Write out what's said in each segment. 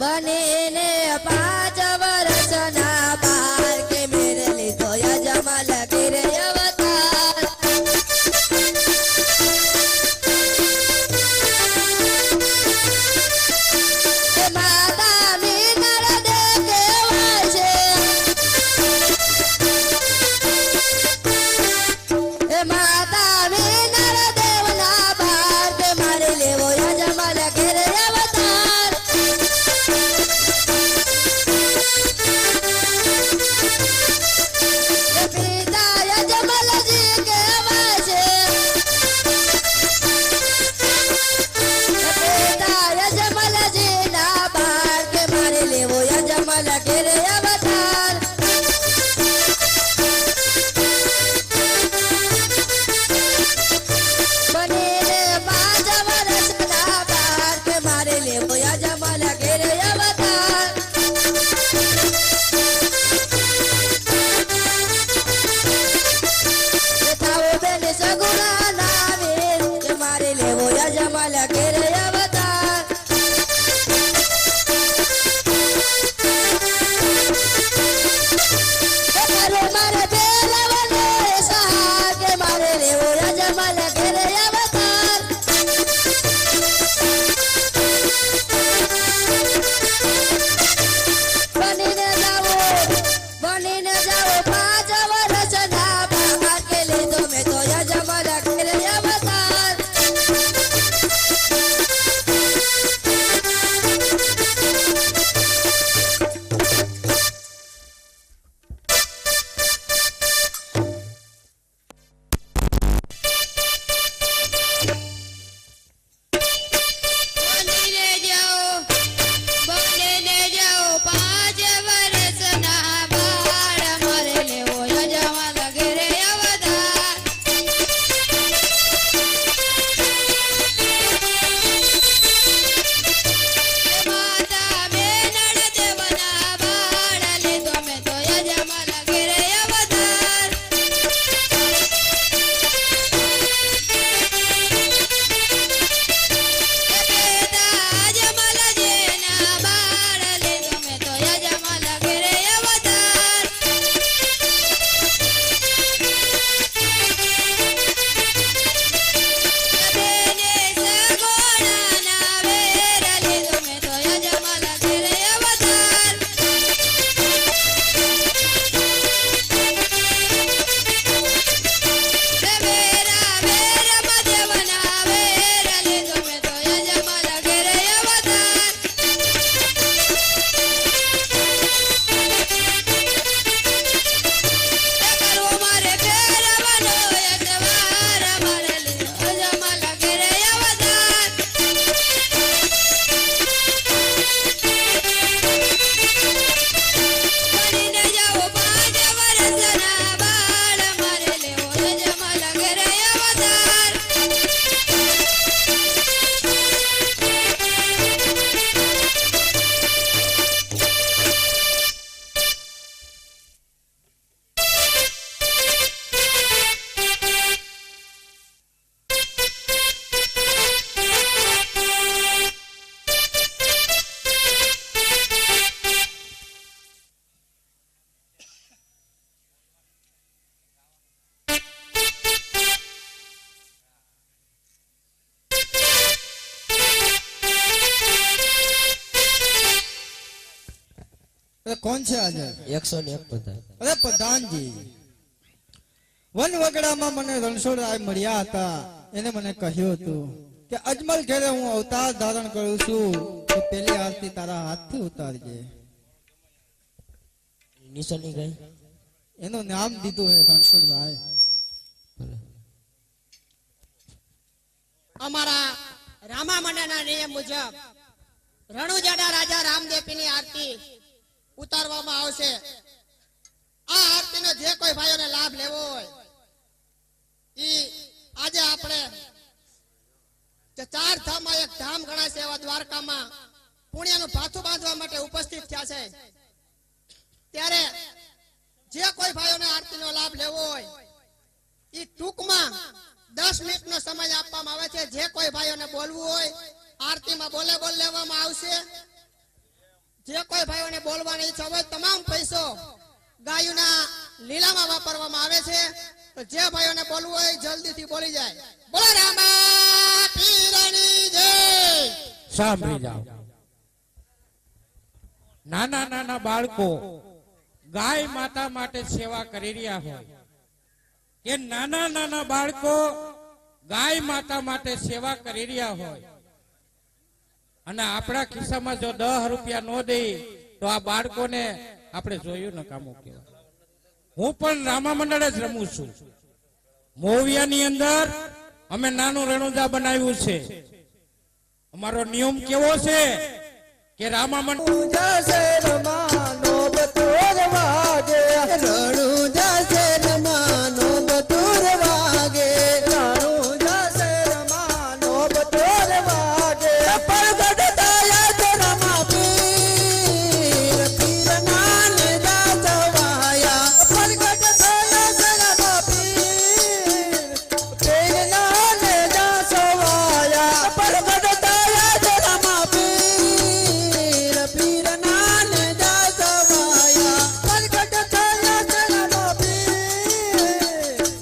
બનીને 5 વર્ષના બાર કે મેરે લીધો યજમલ ગીરે અવતાર માતા મીનળ દે કેવા છે માતા મીનળ દેવના બાર કે મારે લેવો યજમલ ગીરે અવતાર પિતા યજમલજી કેવા છે પિતા યજમલજી ના બાર કે મારે લેવો યજમલ ગીરે અવતાર બનીને 5 વર્ષના બાર કે મારે લેવો યજમલ ગીરે અવતાર થાવો બેન સગુણા નામે કે મારે લેવો યજમલ ગીરે અવતાર કરો મારે બેલવને સહાર કે મારે લેવો યજમલ ગીરે અવતાર બનીને જાઓ 5 વર્ષના બાર કે લીધો મેં તો યજમલ ગીરે અવતાર બનીને જાઓ 5 વર્ષના બાર મારે લેવો યજમલ ગીરે અવતાર માતા મેનળ દેવના બાળ લીધો મેં તો યજમલ ગીરે અવતાર પિતા યજમલજીના બાળ લીધો મેં તો યજમલ ગીરે અવતાર બેને સગુણાના વેર લીધો મેં તો યજમલ ગીરે અવતાર વેરા વેરમાં દેવના વેર લીધો મેં તો યજમલ ગીરે અવતાર કરવો મારે ફેરવનો એકવાર મારે લીધો યજમલ ગીરે અવતાર બનીને જાઓ 5 વર્ષના બાળ મારે લેવો યજમલ ગીરે અવતાર अरे कौन છે આજે 101 પ્રધાન અરે પ્રધાનજી વન વગડામાં મને રણછોડરાય મળ્યા હતા એને મને કહ્યું હતું કે અજમલ ઘેરે હું અવતાર ધારણ કરું છું તો પેલી આરતી તારા હાથથી ઉતારજે નિશાની ગઈ એનું નામ દીધું હે રણછોડરાય અમારા રામા મંડળના નિયમ મુજબ રણુજાડા રાજા રામદેવની આરતી ઉતારવામાં આવશે આ આરતીનો જે કોઈ ભાઈઓને લાભ લેવો હોય ઈ આજે આપણે જે 4 ધામમાં એક ધામ ગણાય છે એવા દ્વારકામાં પુણ્યનું ભાથું બાંધવા માટે ઉપસ્થિત થયા છે ત્યારે જે કોઈ ભાઈઓને આરતીનો લાભ લેવો હોય ઈ ટૂંકમાં 10 મિનિટનો સમય આપવામાં આવે છે જે કોઈ ભાઈઓને બોલવું હોય આરતીમાં બોલે બોલ લેવામાં આવશે જે કોઈ ભાઈઓને બોલવાની ઈચ્છા હોય તમામ પૈસો ગાયોના લીલામાં વાપરવામાં આવે છે. તો જે ભાઈઓને બોલવું હોય જલ્દીથી બોલી જાય. બોલો રામા પીરની જય. સાંભળી જાઓ. નાના નાના બાળકો ગાય માતા માટે સેવા કરી રહ્યા હોય કે નાના નાના બાળકો ગાય માતા માટે સેવા કરી રહ્યા હોય અને આપણા ખિસ્સામાં જો 10 રૂપિયા ન દે તો આ બાળકોને આપણે જોયું ન કામો કહેવાય. હું પણ રામા મંડળે જ રમું છું. મોવિયાની અંદર અમે નાનું રણુજા બનાવ્યું છે. અમારો નિયમ કેવો છે કે રામા મંડળ જશે રમાનો બતુર વાગે રણુ જશે રમાનો બતુર વાગે રણુ જશે રમાનો બતુર વાગે પરગટ દયા રમા પીર પીર નાન દાસવાયા પરગટ દયા રમા પીર પીર નાન દાસવાયા પરગટ દયા રમા પીર પીર નાન દાસવાયા પરગટ દયા રમા પીર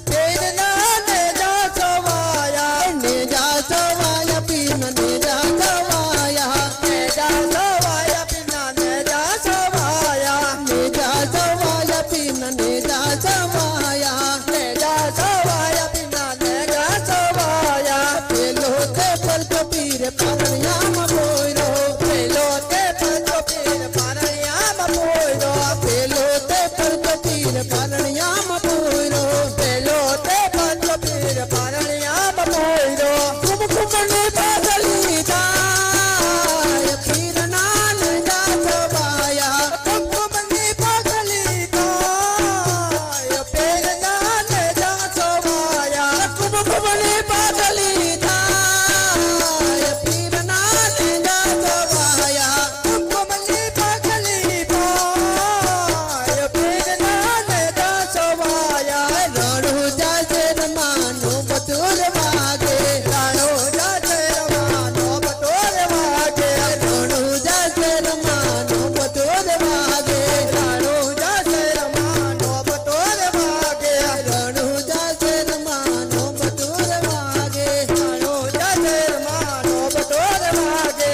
પીર નાન દાસવાયા ને દાસવાયા પીર ને દાસવાયા ને દાસવાયા પીર ને દાસવાયા ને દાસવાયા પીર ને દાસવાયા ને દાસવાયા પીર ને દાસવાયા પેલો તે પર પીર પારણિયામાં બોયરો પેલો તે પર પીર પારણિયામાં બોયરો પેલો તે પર પીર પારણિયામાં બોયરો પેલો તે પર પીર પારણિયામાં બોયરો કુમ કુમને પાગલી થાય પીર નાન દાસવાયા કુમ કુમને પાગલી થાય પીર નાન દાસવાયા કુમ કુમને પાગલી થાય પીર નાન દાસવાયા કુમ કુમને પાગલી થાય પીર નાન દાસવાયા રણુ જાજે રમાનો બતુર વાગે રણુ જાજે રમાનો બતુર વાગે રણુ જાજે રમાનો બતુર વાગે રણુ જાજે રમાનો બતુર વાગે રણુ જાજે રમાનો બતુર વાગે રણુ જાજે રમાનો બતુર વાગે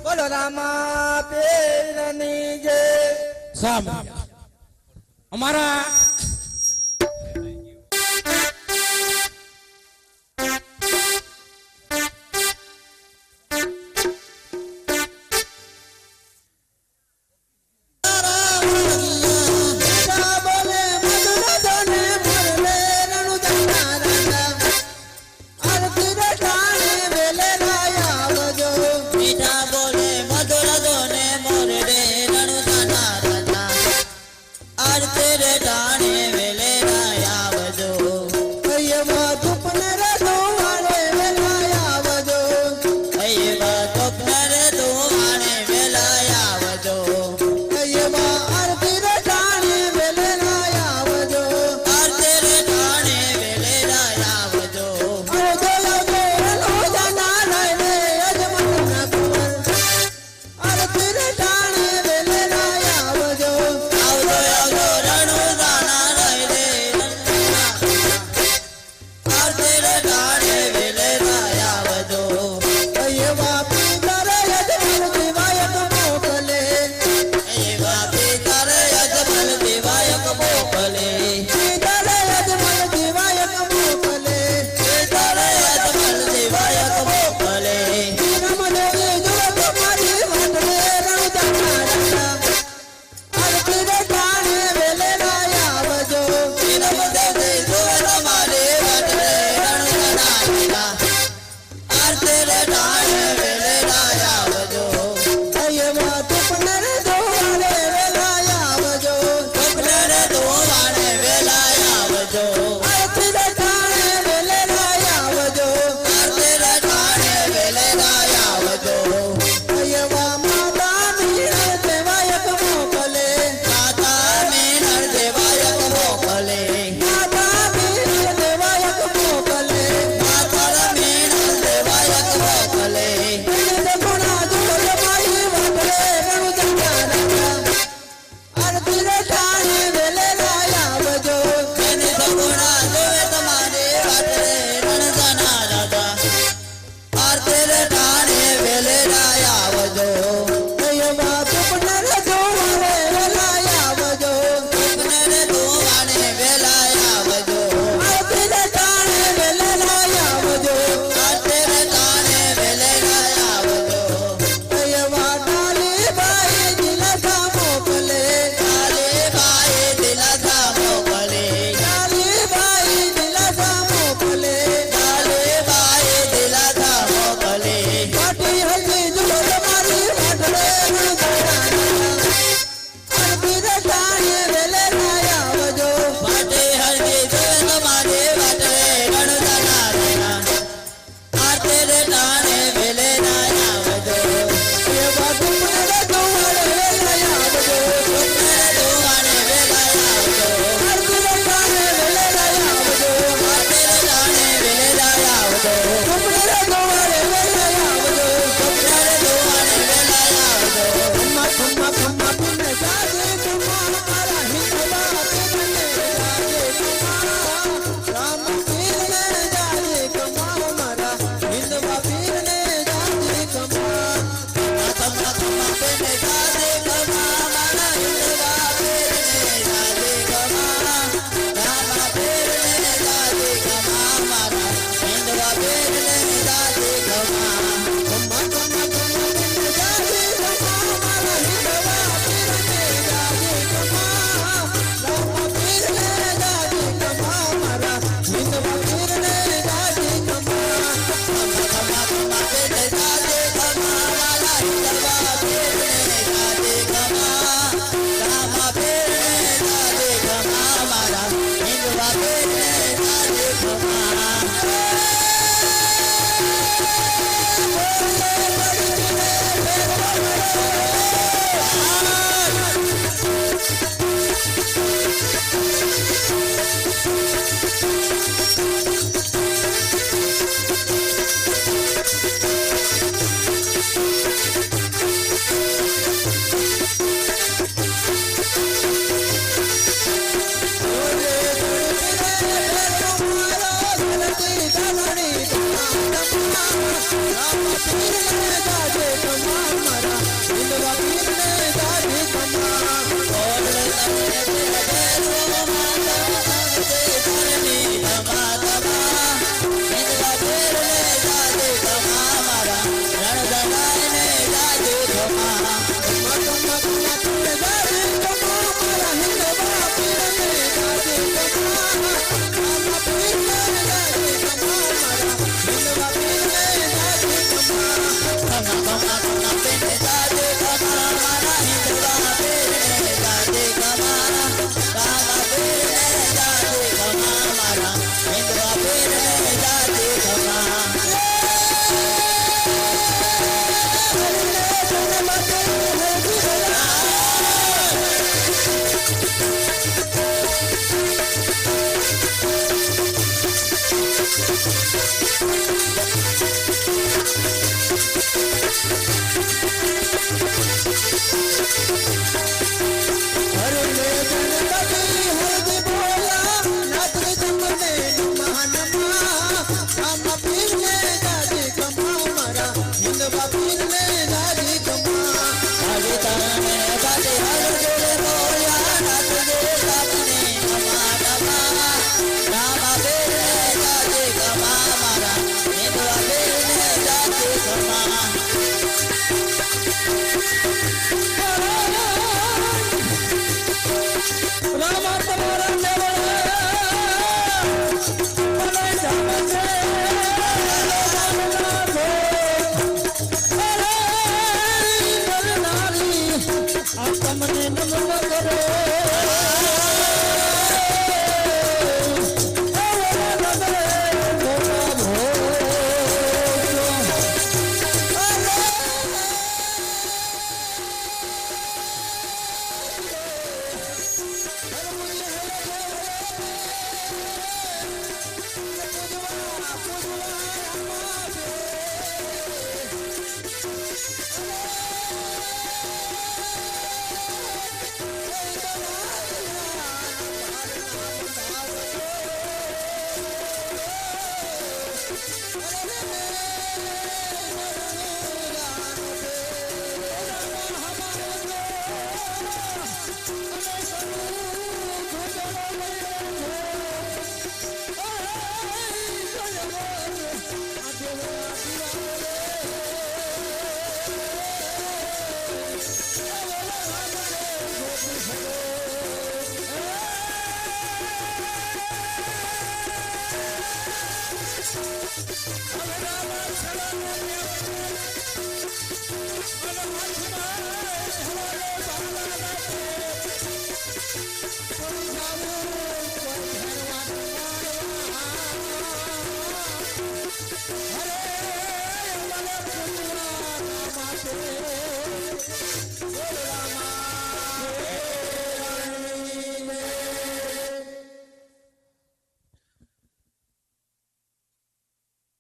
બોલો રામા પીરની જય સાંભળી જાઓ. અમારા બોલે મધુર ધને મરલે રણુ જના રાજા આરતી રટાણે વેલે રાયા આવજો મીઠા બોલે મધુર ધોને મોરડે રણુજાના રાજા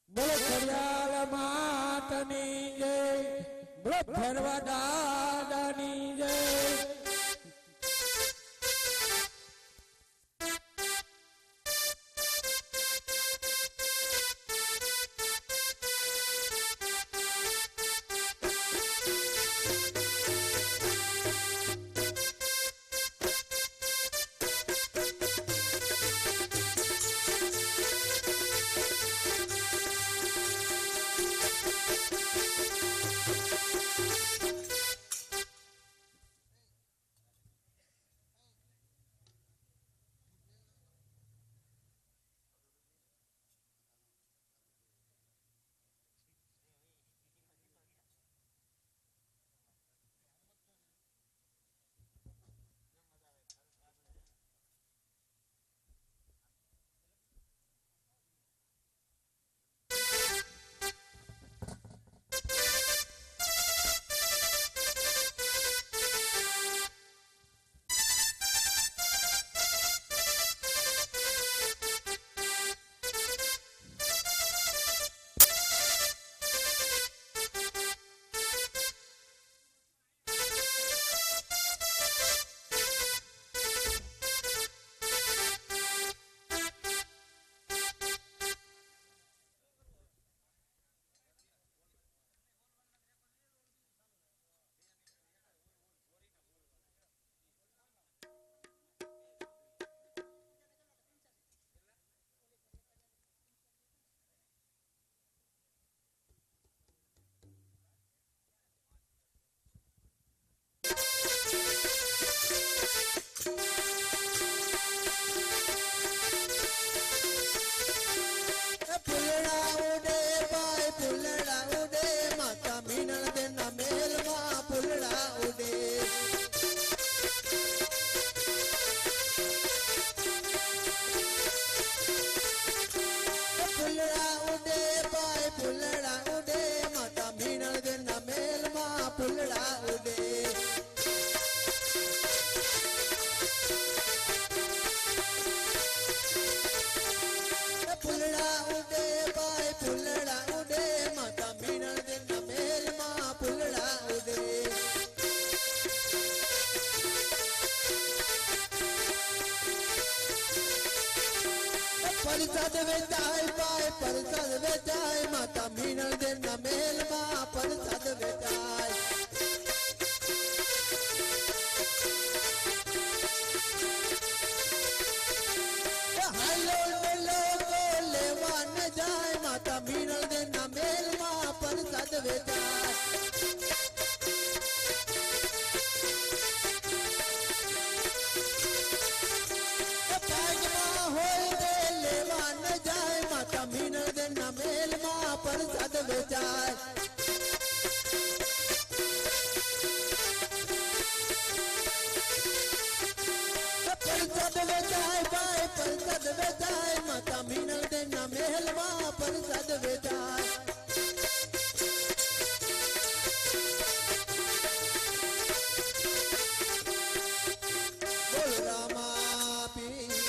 બોલો ખડિયાલ માતની જય, બોલો ભરવા દાદાની જય. પરસાદ વેચાય પાય પરસાદ વેચાય માતા મીણળ દેના મેલમાં પરસાદ વેચાય હાલો ને લોકો લેવા ન જાય માતા મીણળ દેના મેલમાં પરસાદ વેચાય પાગમાં હોય તે લેવા ન જાય માતા મીણળ દેના મેલમાં પરસાદ વેચાય પરસાદ વેચાય ભાઈ પરસાદ વેચાય માતા મીણળ દેના મહેલમાં પરસાદ વેચાય બોલ રામા પીરની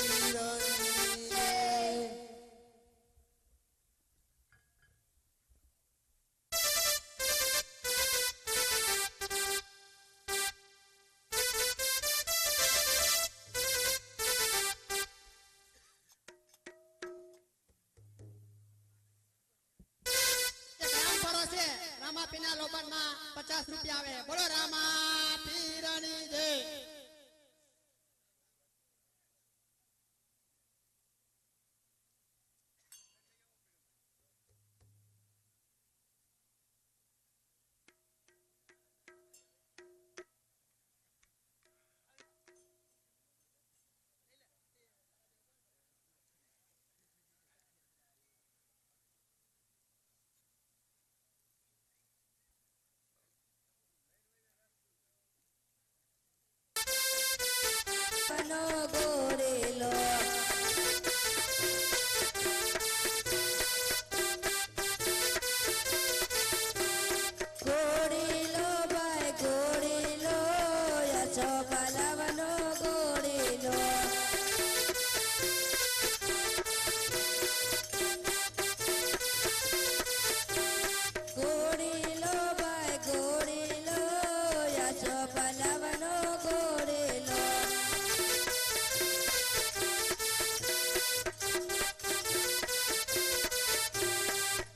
જય. એક રામ ફરો છે રામાપીના લોબનમાં 50 રૂપિયા આવે બોલો રામા પીરની જય નો ગોરેલો ગોરેલો ભાઈ ગોરેલો યશો પાલવનો ગોરેલો ગોરેલો ભાઈ ગોરેલો યશો પાલવનો ગોરેલો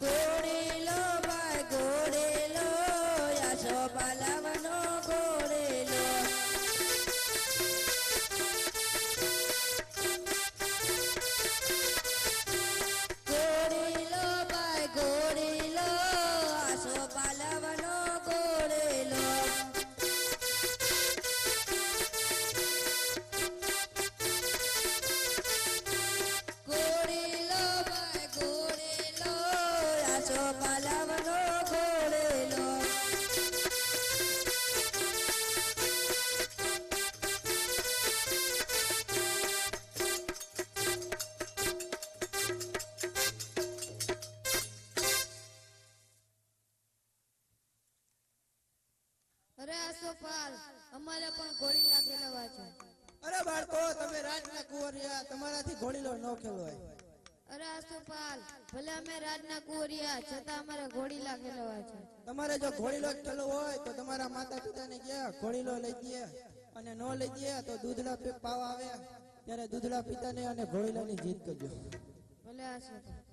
ગોરેલો ભાઈ ગોરેલો યશો પાલવનો ગોરેલો ગોરેલો ભાઈ ગોરેલો યશો પાલવનો ગોરેલો ગોરેલો ભાઈ ગોરેલો યશો પાલવનો ગોરેલો અરે આસોપાલ અમારે પણ ગોળી લાગેલા વાંચો અરે બાળકો તમે રાજના કુંવરિયા તમારાથી ઘોડીલો ન ખેલવાય અરે આસોપાલ ભલે અમે રાજના કુંવરિયા છતાં અમારે ગોળી લાગેલા વાંચો તમારે જો ઘોડીલો જ ખેલવો હોય તો તમારા માતા પિતાને ગયા ઘોડીલો લઈ દે અને ન લઈ દે તો દૂધડા પાવા આવે ત્યારે દૂધડા પિતાને અને ઘોડીલાની જીત કરજો ભલે આસોપાલ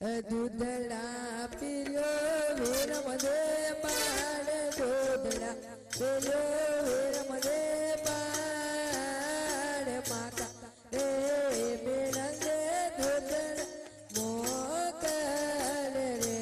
દૂધડા પીર્યો વીર મને પાડ દૂધડા પીર્યો વીર મને પાડ માતા રે મેળંગ દૂધડા મોકલ રે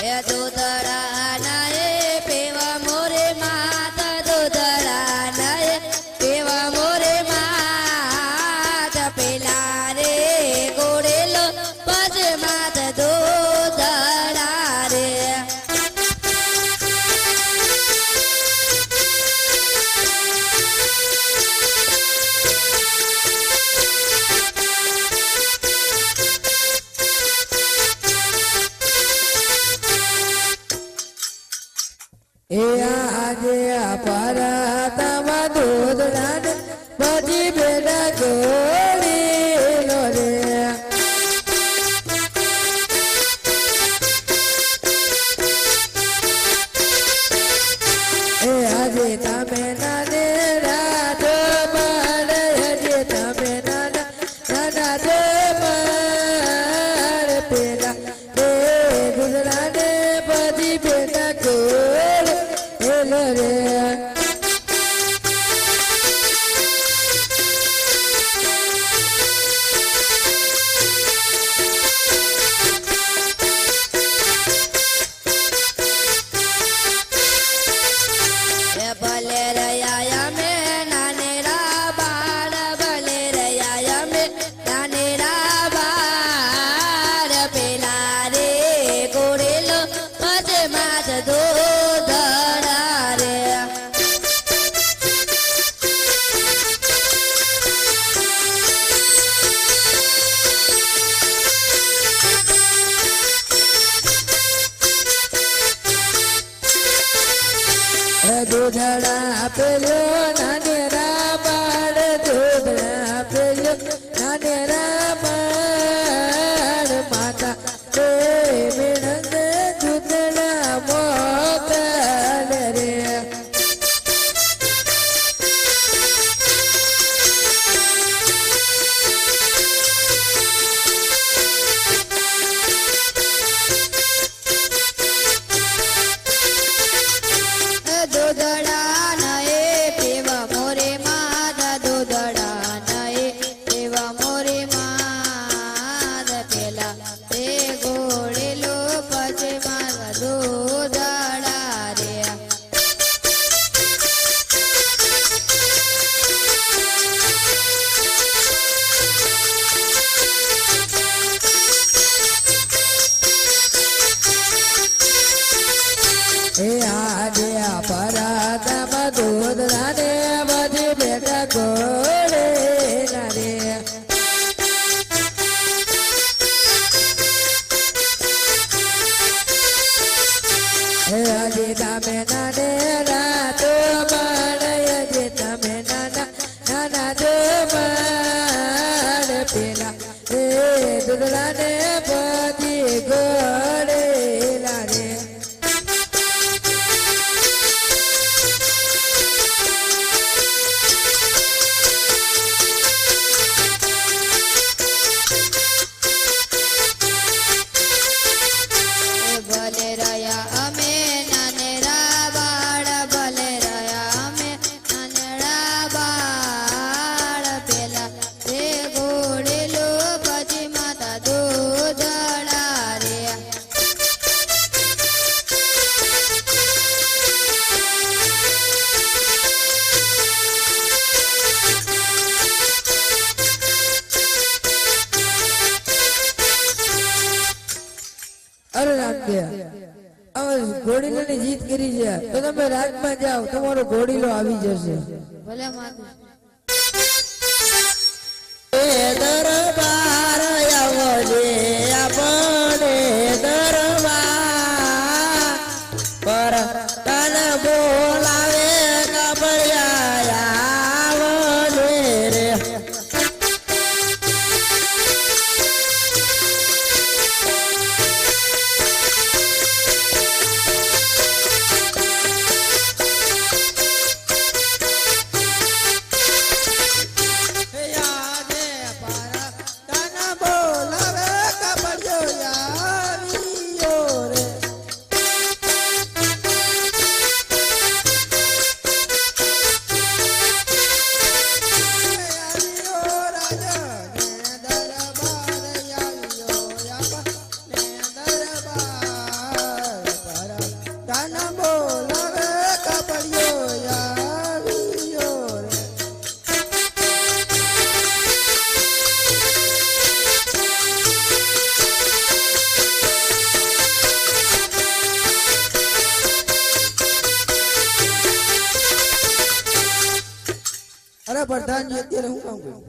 એ દૂધડા નાએ પીવા મોરે માતા દૂધડા નાએ પીવા મોરે માતા પેલા રે ગોળેલો પછી માતા દૂધડા રે એ આજે પરતમાં દૂધડા ને બધી બેડા ગોળીલો રે એ આજે તમે નાને રાજો માર આજે તમે નાના નાના જો માર પેલા રે દૂધડા ને બધી બેડા ગોળ એલો રે એ ભલે રહ્યા અમે નાનેરા બાળ ભલે રહ્યા અમે નાનેરા બાળ પેલા રે ગોળેલો પછી માથ દૂધડા રે દૂધડા પેલ્યો નાનેરા બાળ દૂધડા પેલ્યો નાનેરા બાળ માતા રે વિનંદ દૂધડા મોકલ રે દૂધડા નએ પીવા મોરે માતા દૂધડા નએ પીવા મોરે માતા પેલા રે ગોળેલો પછી માતા દૂધડા રે એ આજે પરતમાં દૂધડા ને બધી બેટા ગોળેલા રે હજી તમે નાને રાતો બાળ હજી તમે નાના નાના જો બાળ પેલા રે દૂધડા ને બધી ગોળેલા રે ભલે રહ્યા અમે નાનેરા બાળ ભલે રહ્યા અમે નાનેરા બાળ પેલા રે ગોળેલો પછી માતા દૂધડા રે અરે રામદેવ ઘોડીલાની જીત કરી છે તો તમે રાજમાં જાઓ તમારો ઘોડીલો આવી જશે ભલે માતા દરબાર આવો જે આપણે દરબાર પર તન બોલાવે કબરિયા આવો રે પ્રધાનજી અત્યારે હું કામ કર્યું?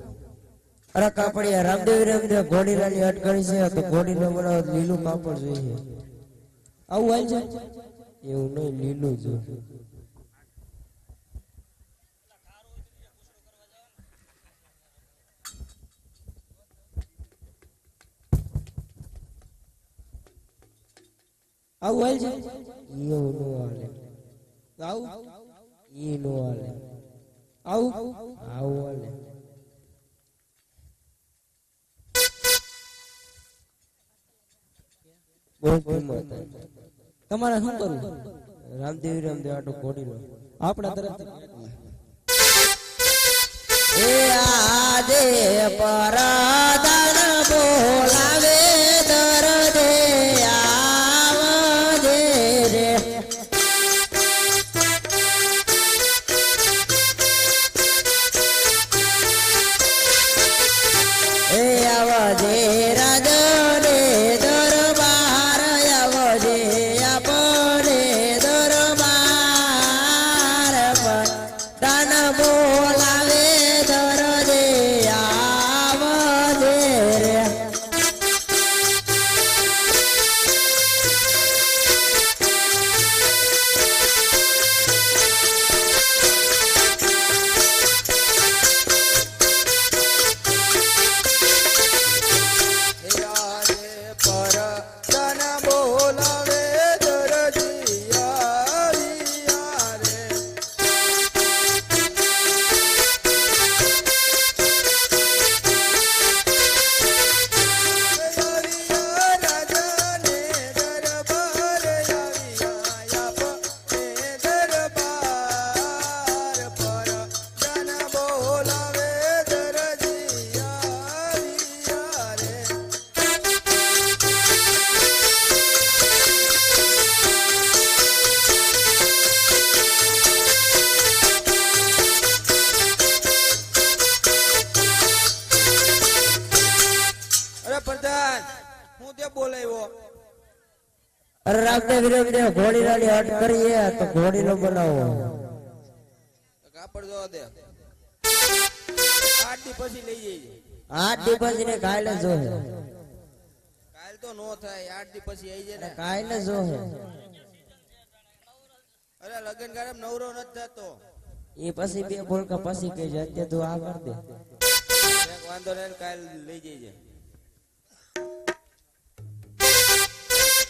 અરે કાપડિયા રામદેવ ઘોડીલાની અટ કરી છે તો ઘોડીનો બનાવ લીલું કાપડ જોઈએ. આવું હાલ છે એવું નહીં, લીલું જોઈએ. આવું હાલ છે એવું નો હાલે. આવું ઈ નો હાલે. આવું આવું હાલે. બહુ કિંમત. તમારે શું કરવું? રામદેવ આટો ઘોડીનો આપણા તરફથી. એ આજે પરદાન બોલાવે દરદે આવજે રે. એ આવજે રાજને દરબાર આવજે આપણે દરબાર પર દાન બોલાવે દરદે આવજે રે. આજે પરદાન બોલાવે દરજી આવ્યા રે. આવ્યા રાજાને દરબાર આવ્યા આપણે દરબાર પરદાન બોલાવે દરજી આવ્યા રે. અરે પ્રધાન હું તે બોલાવ્યો? અરે રામદેવ ઘોડીલાની અટ કરીએ તો ઘોડીનો બનાવો. કાપડ જોવા દે. 8 દી પછી લઈ જઈએ. 8 દી પછી ને કાલે જોહે. કાલ તો નો થાય, 8 દી પછી આવી જાય ને. કાલે જોહે. અરે લગન ગારમ નવરો નથી થતો. એ પછી બે બોલકા પછી કહે છે અત્યારે તું આ કર દે. વાંધો નહીં, કાલ લઈ જઈએ.